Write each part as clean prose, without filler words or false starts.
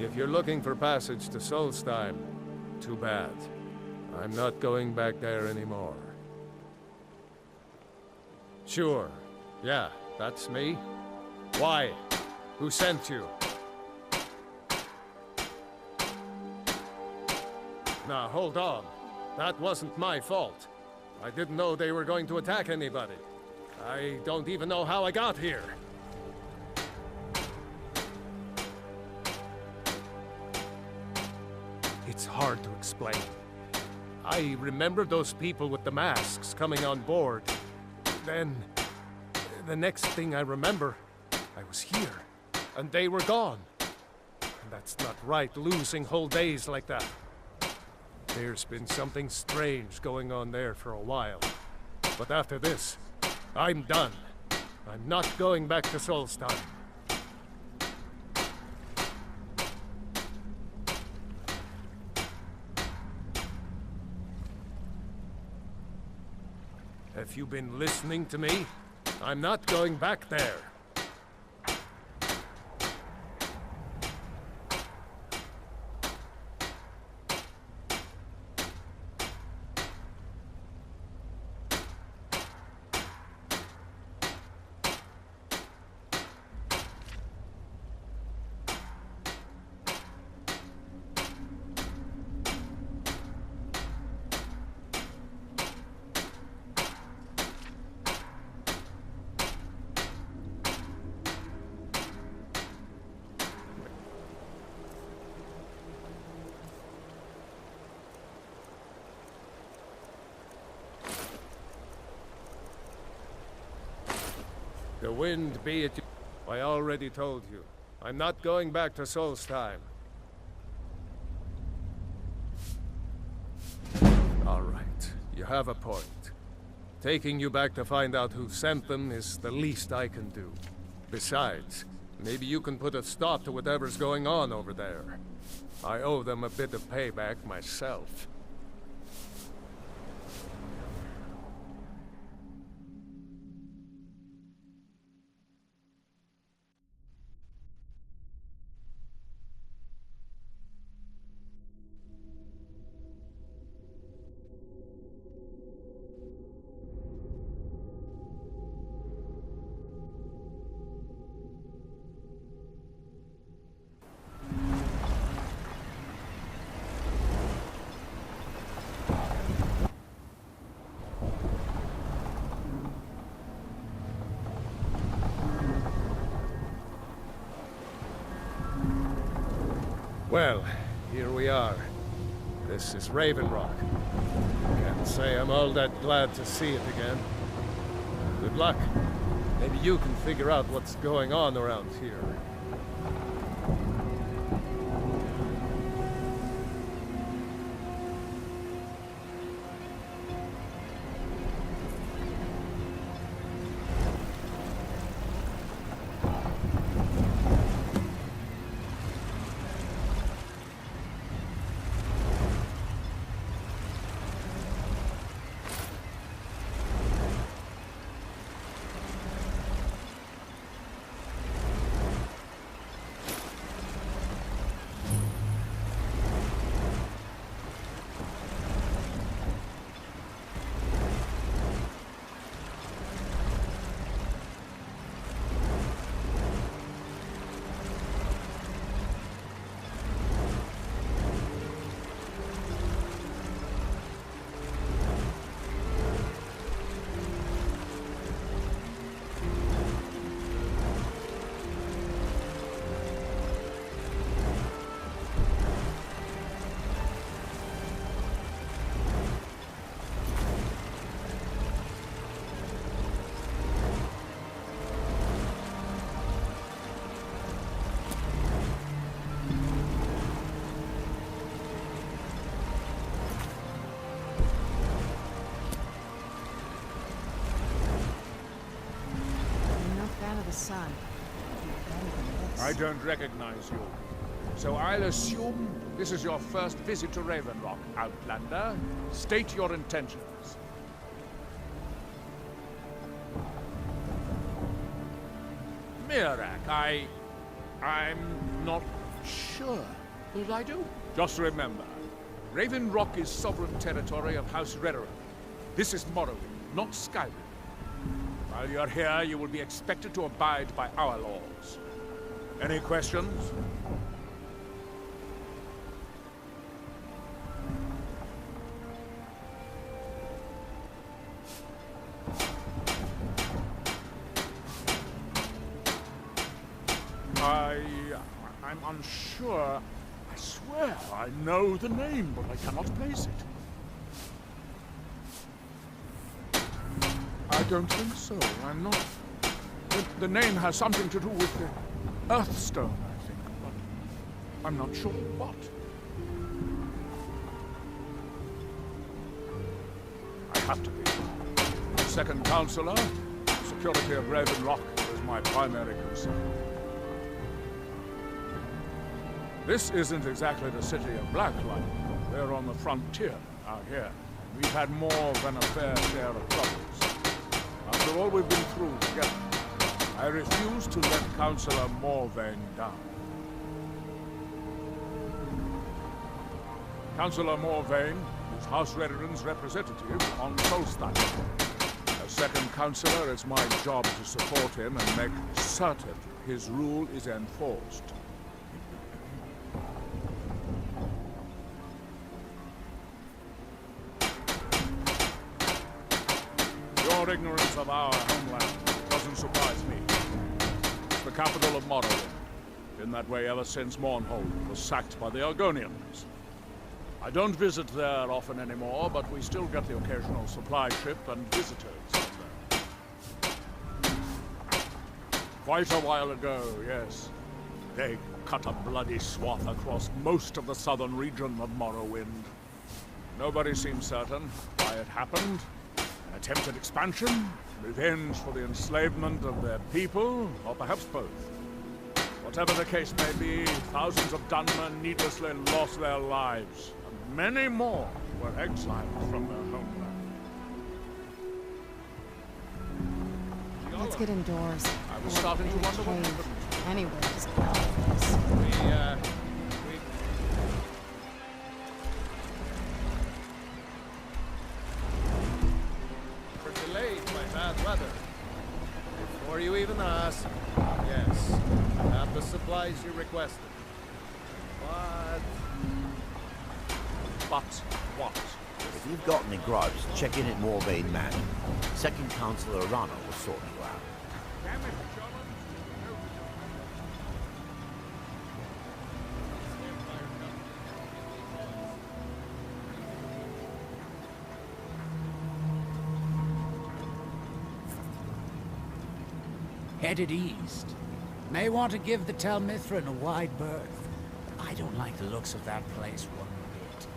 If you're looking for passage to Soulstein, too bad. I'm not going back there anymore. Sure. Yeah, that's me. Why? Who sent you? Now, hold on. That wasn't my fault. I didn't know they were going to attack anybody. I don't even know how I got here. It's hard to explain. I remember those people with the masks coming on board. Then, the next thing I remember, I was here, and they were gone. And that's not right, losing whole days like that. There's been something strange going on there for a while. But after this, I'm done. I'm not going back to Soulstein. Have you been listening to me? I'm not going back there. The wind be it. I already told you. I'm not going back to Soulstein. All right, you have a point. Taking you back to find out who sent them is the least I can do. Besides, maybe you can put a stop to whatever's going on over there. I owe them a bit of payback myself. Well, here we are. This is Rock. Can't say I'm all that glad to see it again. Good luck. Maybe you can figure out what's going on around here. Son. I don't recognize you. So I'll assume this is your first visit to Rock, Outlander. State your intentions. Mirak, I'm not sure. What did I do? Just remember, Raven Rock is sovereign territory of House Rederer. This is Morrowind, not Skyrim. While you're here, you will be expected to abide by our laws. Any questions? I'm unsure. I swear I know the name, but I cannot place it. I don't think so. I'm not... The name has something to do with the Earthstone, I think, but I'm not sure what. I have to be. Second Counselor, security of Raven Rock is my primary concern. This isn't exactly the city of Blacklight. We're on the frontier out here. We've had more than a fair share of troubles. After all we've been through together, I refuse to let Councillor Morvain down. Councillor Morvain is House Rederen's representative on Soulstein. As second Councillor, it's my job to support him and make certain his rule is enforced. Your ignorance of our homeland doesn't surprise me. It's the capital of Morrowind. Been that way ever since Mournhold was sacked by the Argonians. I don't visit there often anymore, but we still get the occasional supply ship and visitors from there. Quite a while ago, yes. They cut a bloody swath across most of the southern region of Morrowind. Nobody seems certain why it happened. An attempted expansion, revenge for the enslavement of their people, or perhaps both. Whatever the case may be, thousands of Dunmen needlessly lost their lives, and many more were exiled from their homeland. Let's get indoors. I was starting to wonder what happened. Anyway, just get out of this. Delayed by bad weather. Before you even ask, yes, I have the supplies you requested. But what? If you've got any gripes, check in at Morvain Manor. Second Councillor Arana will sort you out. Damn it, John. Headed east. May want to give the Tel Mithrin a wide berth. I don't like the looks of that place one bit.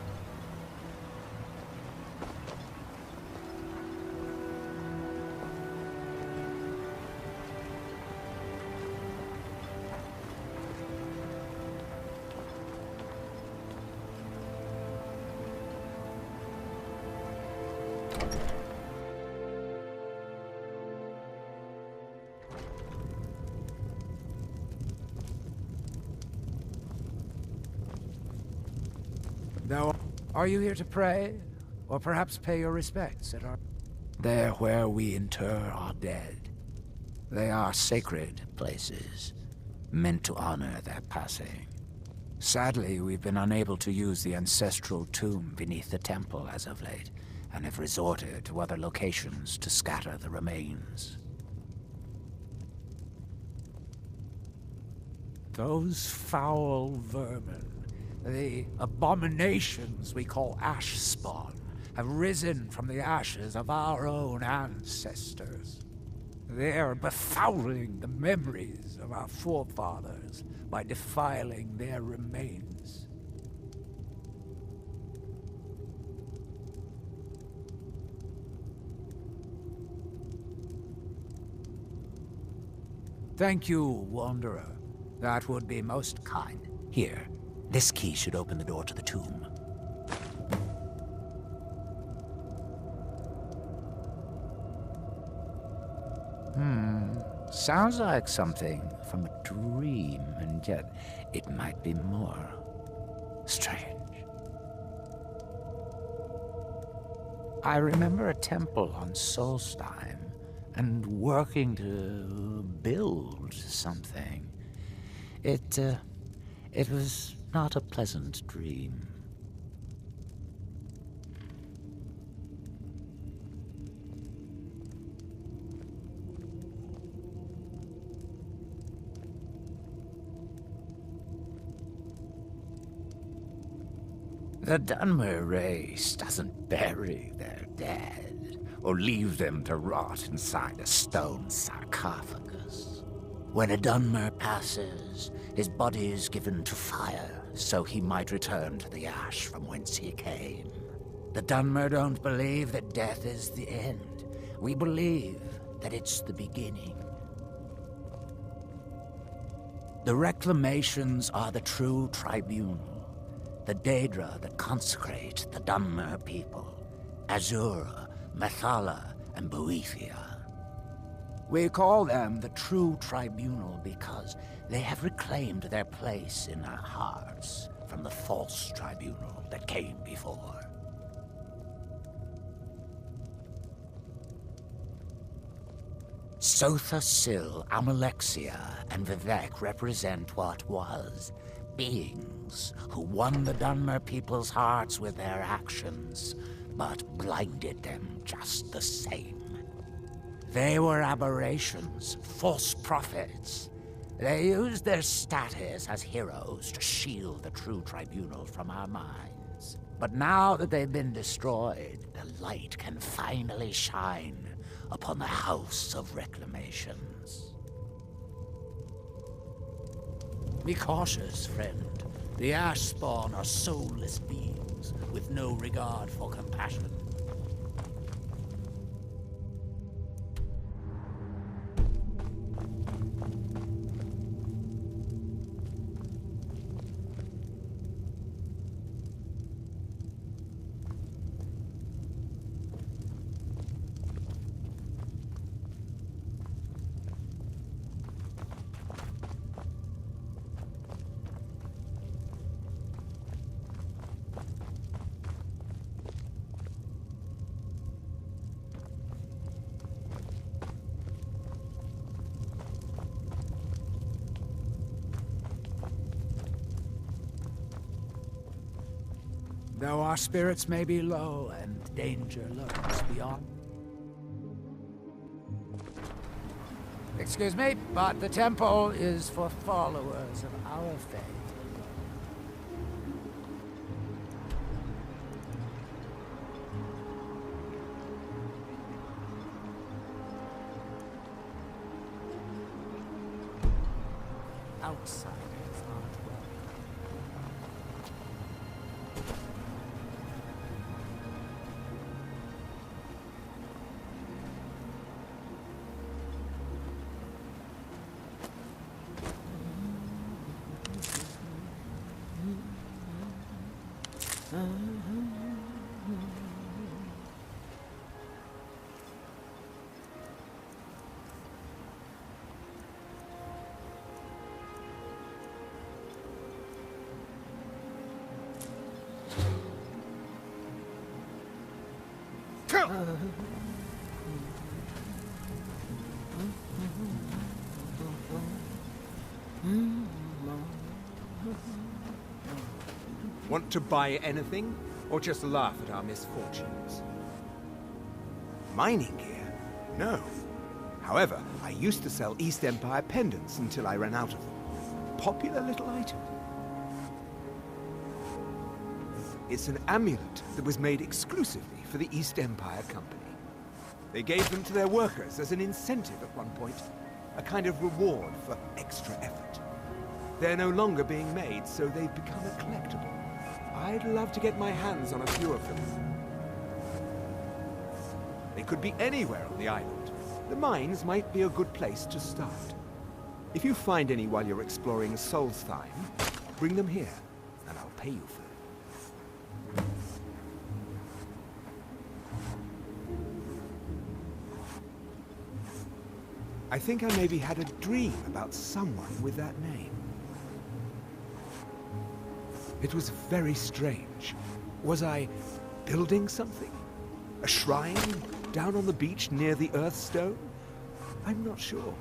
Now, are you here to pray? Or perhaps pay your respects at our... There where we inter our dead. They are sacred places, meant to honor their passing. Sadly, we've been unable to use the ancestral tomb beneath the temple as of late, and have resorted to other locations to scatter the remains. Those foul vermin, the abominations we call ash spawn, have risen from the ashes of our own ancestors. They are befouling the memories of our forefathers by defiling their remains. Thank you, Wanderer. That would be most kind. Here, this key should open the door to the tomb. Sounds like something from a dream, and yet it might be more. Strange. I remember a temple on Soulstein and working to build something. It was not a pleasant dream. The Dunmer race doesn't bury their dead or leave them to rot inside a stone sarcophagus. When a Dunmer passes, his body is given to fire so he might return to the ash from whence he came. The Dunmer don't believe that death is the end. We believe that it's the beginning. The reclamations are the true tribunal. The Daedra that consecrate the Dunmer people, Azura, Methala, and Boethia. We call them the true tribunal because they have reclaimed their place in our hearts from the false tribunal that came before. Sotha Sil, Amalexia, and Vivek represent what was. Beings who won the Dunmer people's hearts with their actions, but blinded them just the same. They were aberrations, false prophets. They used their status as heroes to shield the true tribunal from our minds. But now that they've been destroyed, the light can finally shine upon the House of Reclamations. Be cautious, friend. The Ash Spawn are soulless beings with no regard for compassion. Though our spirits may be low and danger lurks beyond. Excuse me, but the temple is for followers of our faith. Outsiders aren't welcome. Want to buy anything, or just laugh at our misfortunes? Mining gear? No. However, I used to sell East Empire pendants until I ran out of them. Popular little item. It's an amulet that was made exclusively for the East Empire Company. They gave them to their workers as an incentive at one point, a kind of reward for extra effort. They're no longer being made, so they've become a collectible. I'd love to get my hands on a few of them. They could be anywhere on the island. The mines might be a good place to start. If you find any while you're exploring Soulstein, bring them here, and I'll pay you for them. I think I maybe had a dream about someone with that name. It was very strange. Was I building something? A shrine down on the beach near the Earthstone? I'm not sure.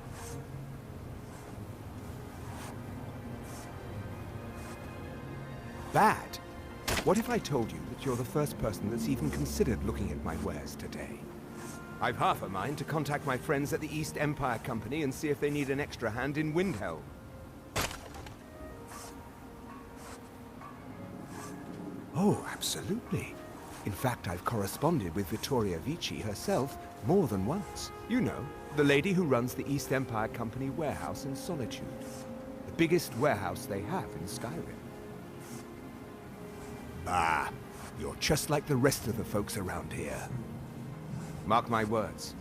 Bad? What if I told you that you're the first person that's even considered looking at my wares today? I've half a mind to contact my friends at the East Empire Company and see if they need an extra hand in Windhelm. Oh, absolutely. In fact, I've corresponded with Vittoria Vici herself more than once. You know, the lady who runs the East Empire Company warehouse in Solitude. The biggest warehouse they have in Skyrim. Ah, you're just like the rest of the folks around here. Mark my words.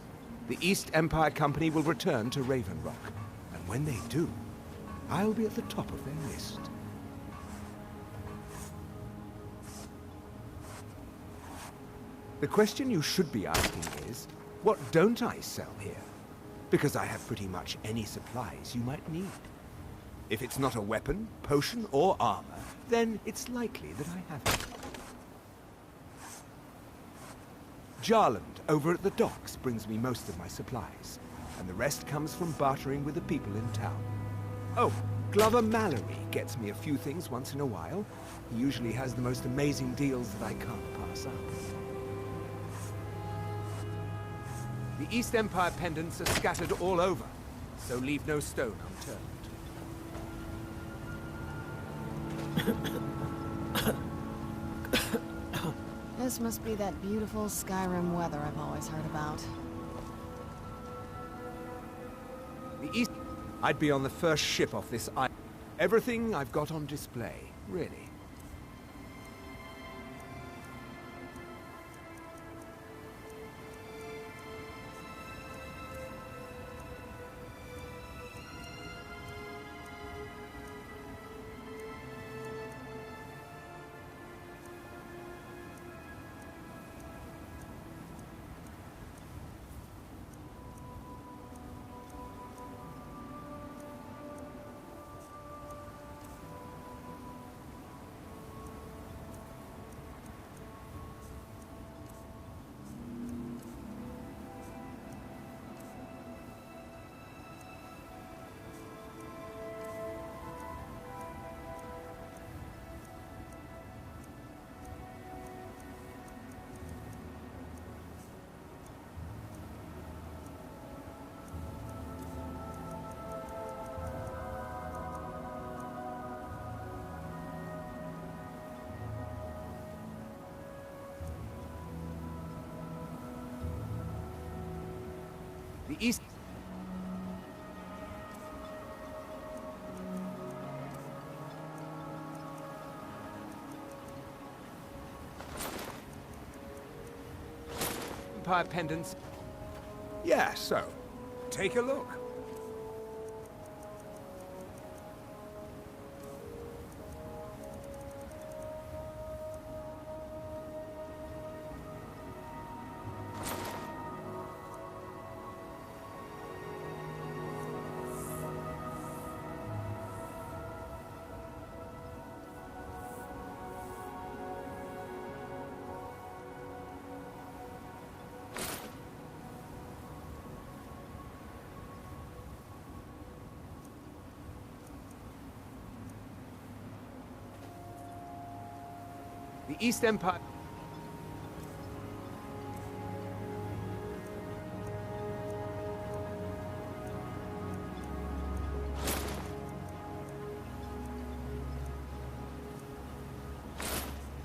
The East Empire Company will return to Raven Rock. And when they do, I'll be at the top of their list. The question you should be asking is, what don't I sell here? Because I have pretty much any supplies you might need. If it's not a weapon, potion, or armor, then it's likely that I have it. Jarland, over at the docks, brings me most of my supplies, and the rest comes from bartering with the people in town. Oh, Glover Mallory gets me a few things once in a while. He usually has the most amazing deals that I can't pass up. The East Empire pendants are scattered all over, so leave no stone unturned. This must be that beautiful Skyrim weather I've always heard about. The East... I'd be on the first ship off this island. Everything I've got on display, really. The East... Empire pendants... Yeah, so, take a look. The East Empire...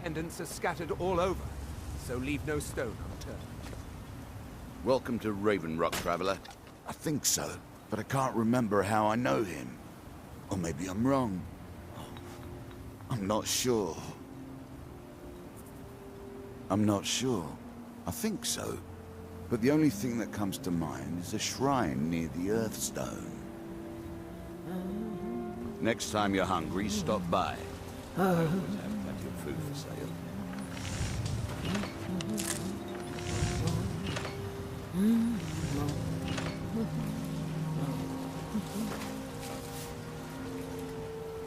Pendants are scattered all over, so leave no stone unturned. Welcome to Raven Rock, traveler. I think so, but I can't remember how I know him. Or maybe I'm wrong. I'm not sure. I think so. But the only thing that comes to mind is a shrine near the Earthstone. Next time you're hungry, stop by. I always have plenty of food for sale.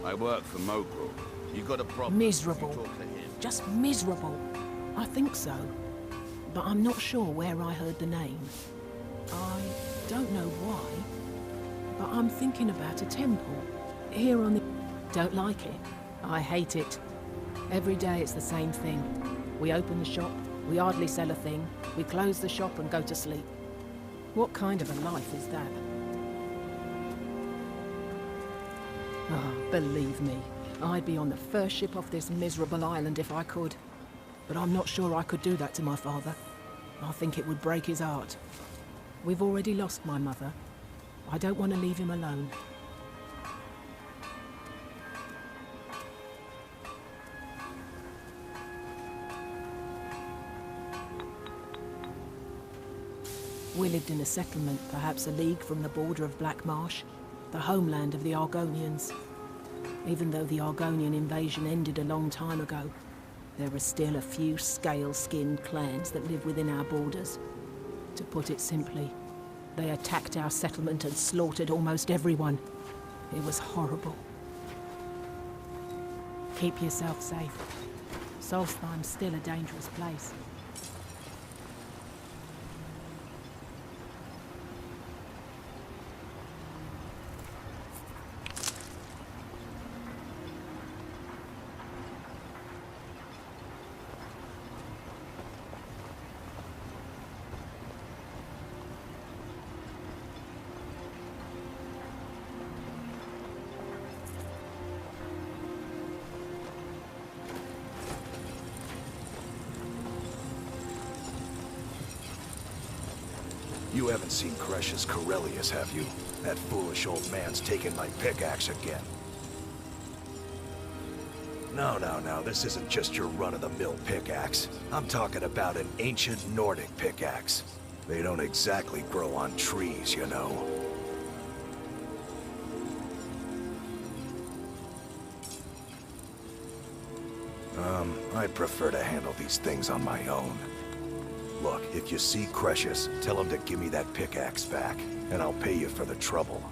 I work for Mogul. You got a problem? Miserable. You talk to him. Just miserable. I think so. But I'm not sure where I heard the name. I don't know why, but I'm thinking about a temple here on the... Don't like it. I hate it. Every day it's the same thing. We open the shop, we hardly sell a thing, we close the shop and go to sleep. What kind of a life is that? Ah, believe me, I'd be on the first ship off this miserable island if I could. But I'm not sure I could do that to my father. I think it would break his heart. We've already lost my mother. I don't want to leave him alone. We lived in a settlement, perhaps a league from the border of Black Marsh, the homeland of the Argonians. Even though the Argonian invasion ended a long time ago, there are still a few scale-skinned clans that live within our borders. To put it simply, they attacked our settlement and slaughtered almost everyone. It was horrible. Keep yourself safe. Soulstein's still a dangerous place. You haven't seen Cresh's Corellius, have you? That foolish old man's taken my pickaxe again. No, this isn't just your run-of-the-mill pickaxe. I'm talking about an ancient Nordic pickaxe. They don't exactly grow on trees, you know. I'd prefer to handle these things on my own. Look, if you see Cretius, tell him to give me that pickaxe back, and I'll pay you for the trouble.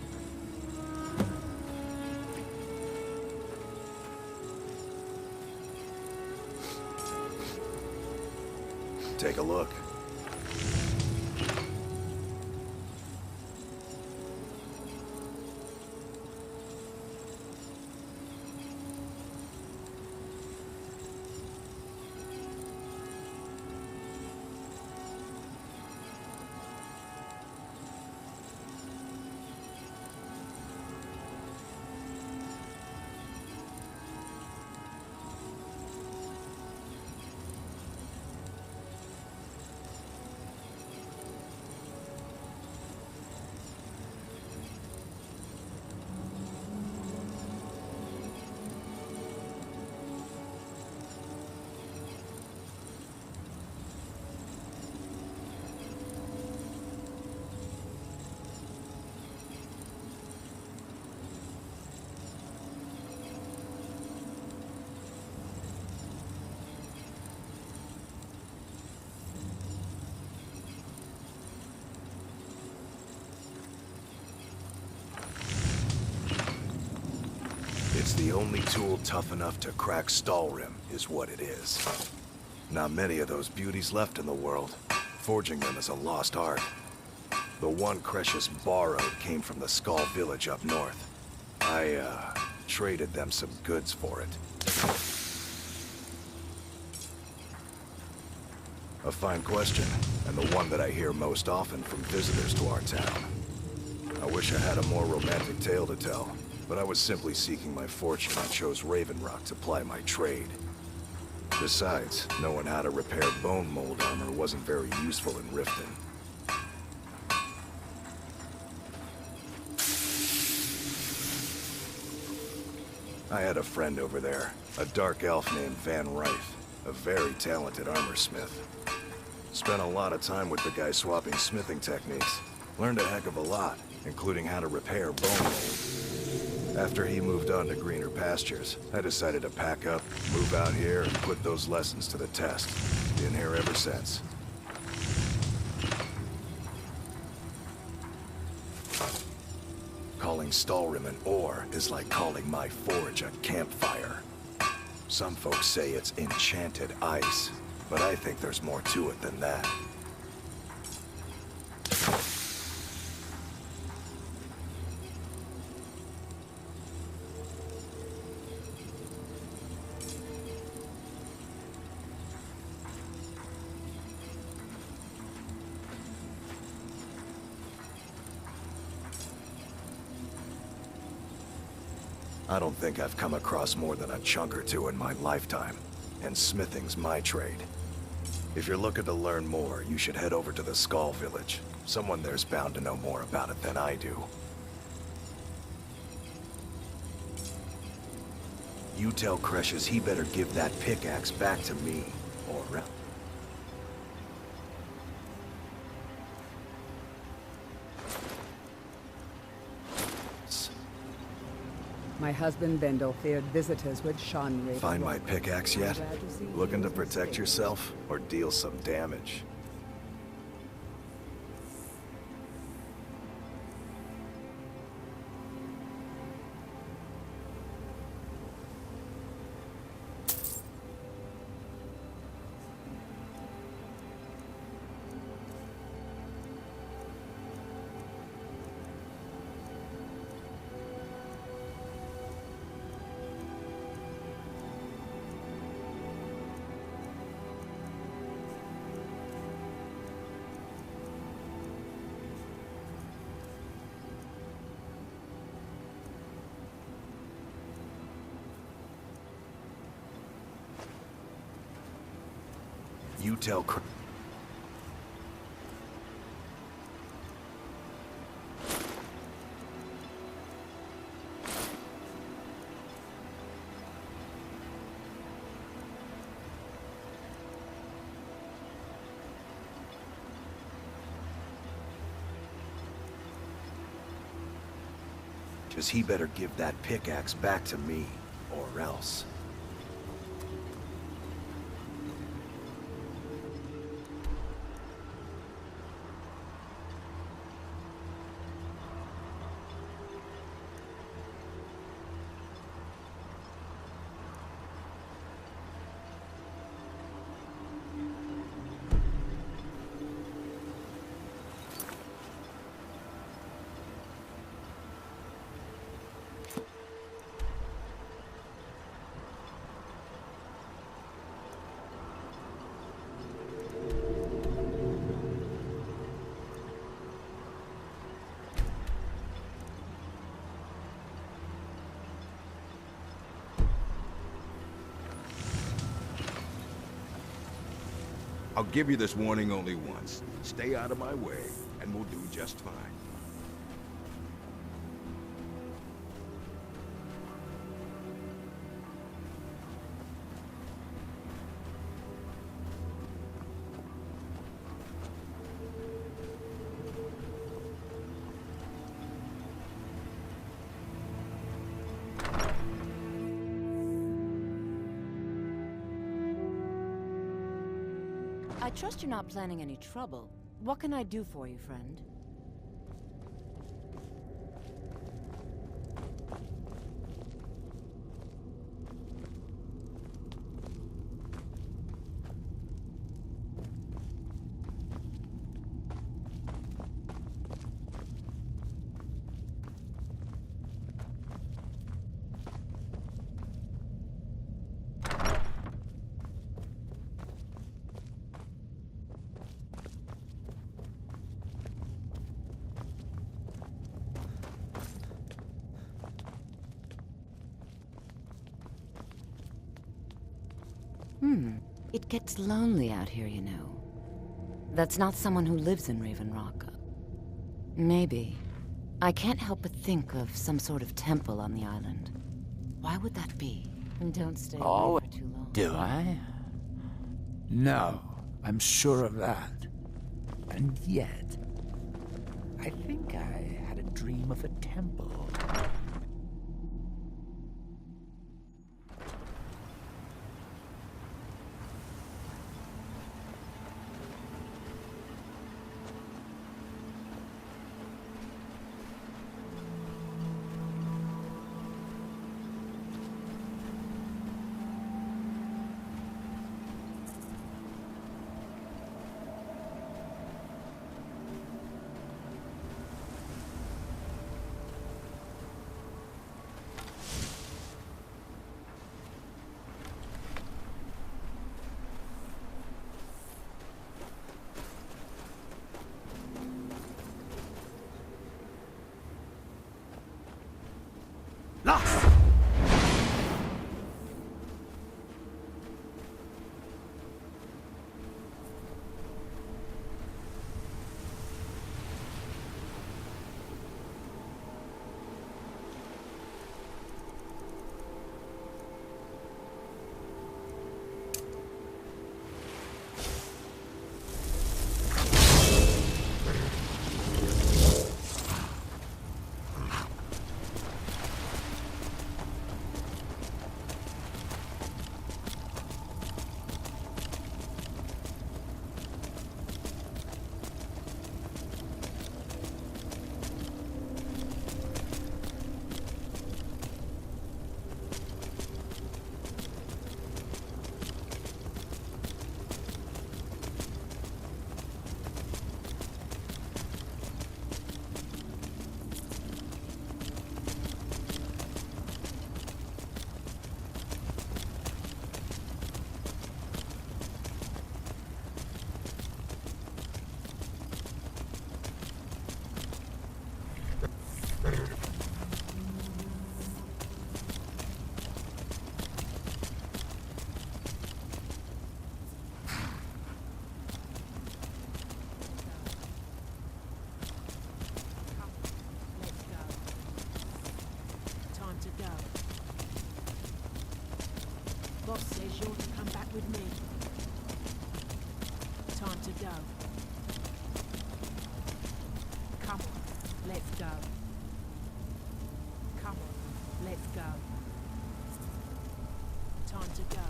Take a look. It's the only tool tough enough to crack Stalrim, is what it is. Not many of those beauties left in the world. Forging them is a lost art. The one Cretius borrowed came from the Skull village up north. I, traded them some goods for it. A fine question, and the one that I hear most often from visitors to our town. I wish I had a more romantic tale to tell, but I was simply seeking my fortune and chose Raven Rock to ply my trade. Besides, knowing how to repair bone mold armor wasn't very useful in Riften. I had a friend over there, a dark elf named Van Rife, a very talented armorsmith. Spent a lot of time with the guy swapping smithing techniques. Learned a heck of a lot, including how to repair bone mold. After he moved on to greener pastures, I decided to pack up, move out here, and put those lessons to the test. Been here ever since. Calling Stalrim an ore is like calling my forge a campfire. Some folks say it's enchanted ice, but I think there's more to it than that. I don't think I've come across more than a chunk or two in my lifetime, and smithing's my trade. If you're looking to learn more, you should head over to the Skull Village. Someone there's bound to know more about it than I do. You tell Cresius he better give that pickaxe back to me, or else. My husband Bendel feared visitors would shun Raven. Find my pickaxe yet? Looking to protect yourself, or deal some damage? You tell Cresius he better give that pickaxe back to me, or else. I'll give you this warning only once. Stay out of my way, and we'll do just fine. I trust you're not planning any trouble. What can I do for you, friend? It gets lonely out here, you know. That's not someone who lives in Raven Rock. Maybe. I can't help but think of some sort of temple on the island. Why would that be? And don't stay away for too long. Do I? No, I'm sure of that. And yet, I think I had a dream of a temple. sure to come back with me. Time to go. Come on, let's go. Come on, let's go. Time to go.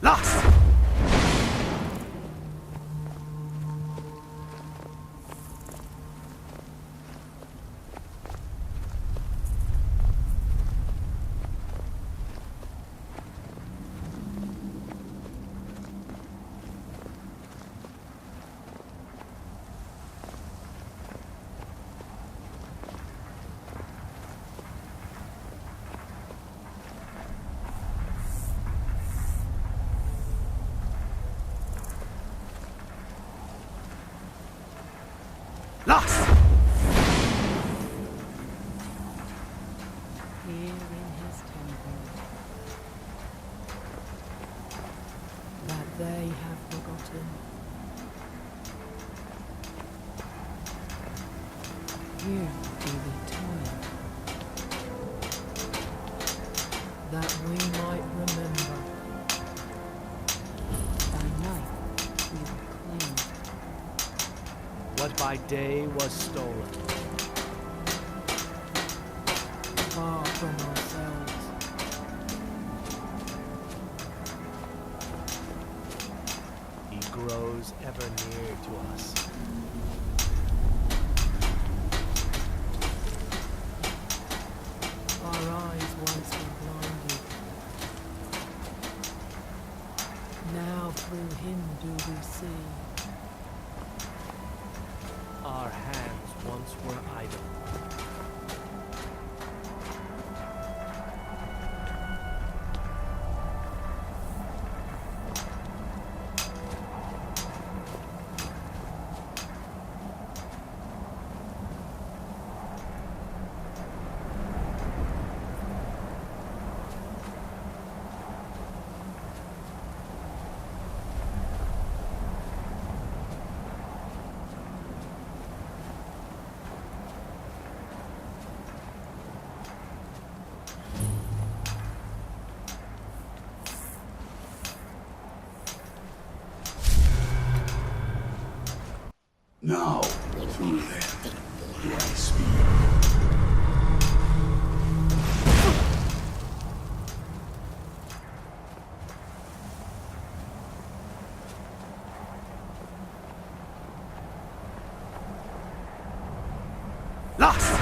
Lost! Lost! Here in his temple, that they have forgotten. Here do we toil, that we might remember. By night we will cling. What by day was stolen. Far from ourselves. He grows ever near to us. Our eyes once were blinded. Now through him do we see. Our hands once were idle. Now, through them, do I speak. Lost!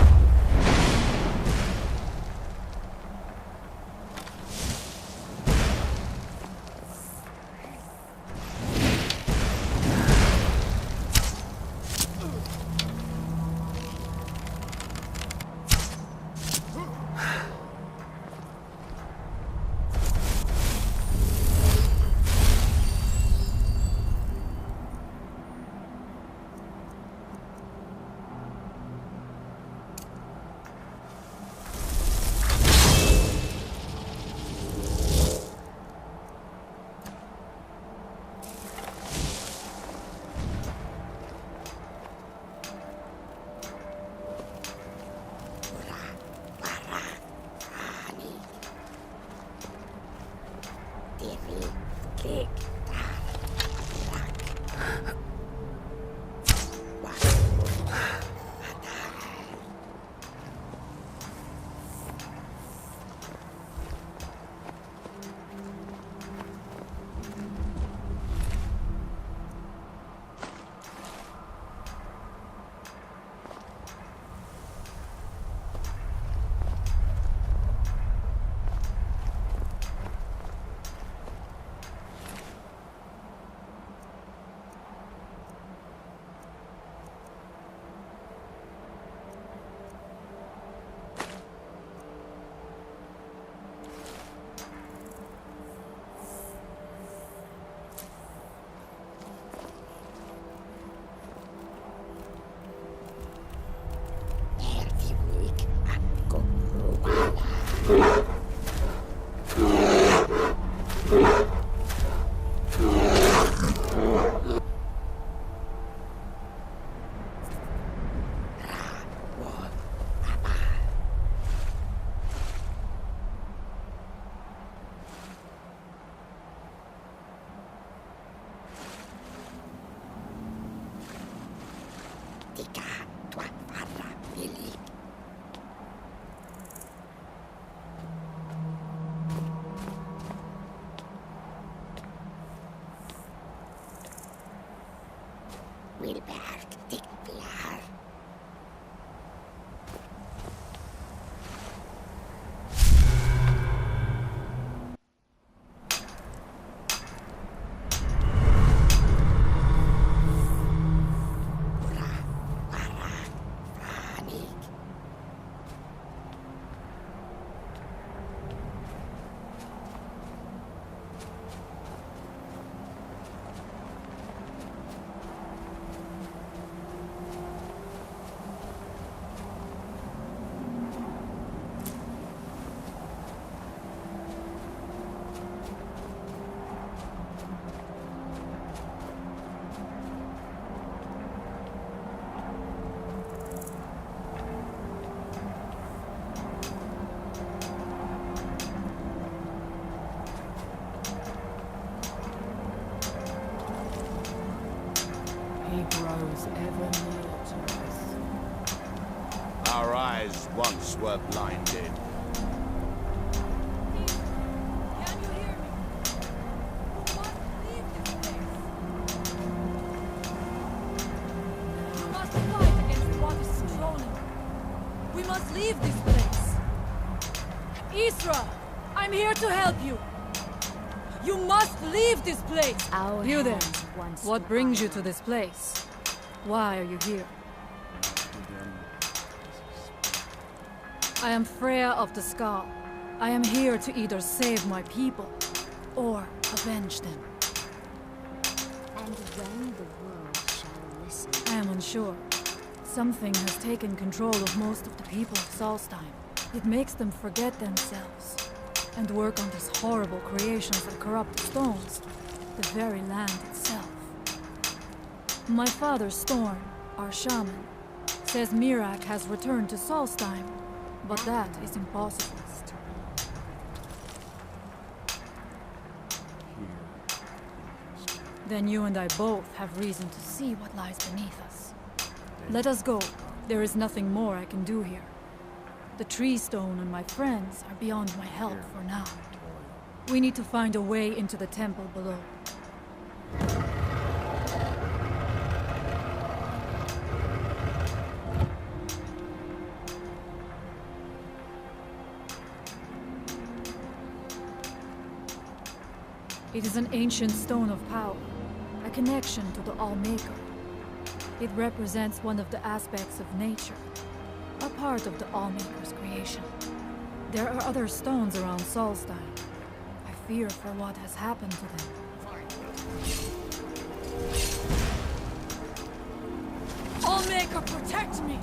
He grows ever nearer to us. Our eyes once were blinded. We must leave this place. Isra, I'm here to help you. You must leave this place. You there. What brings you to this place? Why are you here? I am Freya of the Skull. I am here to either save my people or avenge them. And when the world shall listen. I am unsure. Something has taken control of most of the people of Soulstein. It makes them forget themselves and work on these horrible creations that corrupt the stones, the very land itself. My father, Storm, our shaman, says Mirak has returned to Soulstein, but that is impossible. Then you and I both have reason to see what lies beneath us. Let us go. There is nothing more I can do here. The tree stone and my friends are beyond my help for now. We need to find a way into the temple below. It is an ancient stone of power, a connection to the All-Maker. It represents one of the aspects of nature, a part of the All-Maker's creation. There are other stones around Soulstein. I fear for what has happened to them. All-Maker, protect me!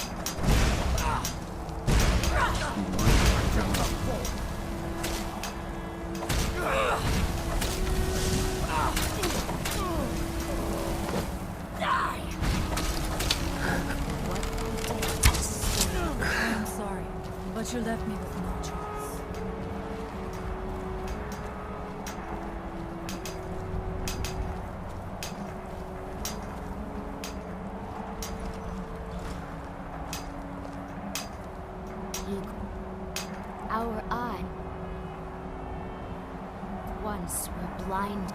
I'm sorry, but you left me with no choice. Our eyes once were blind.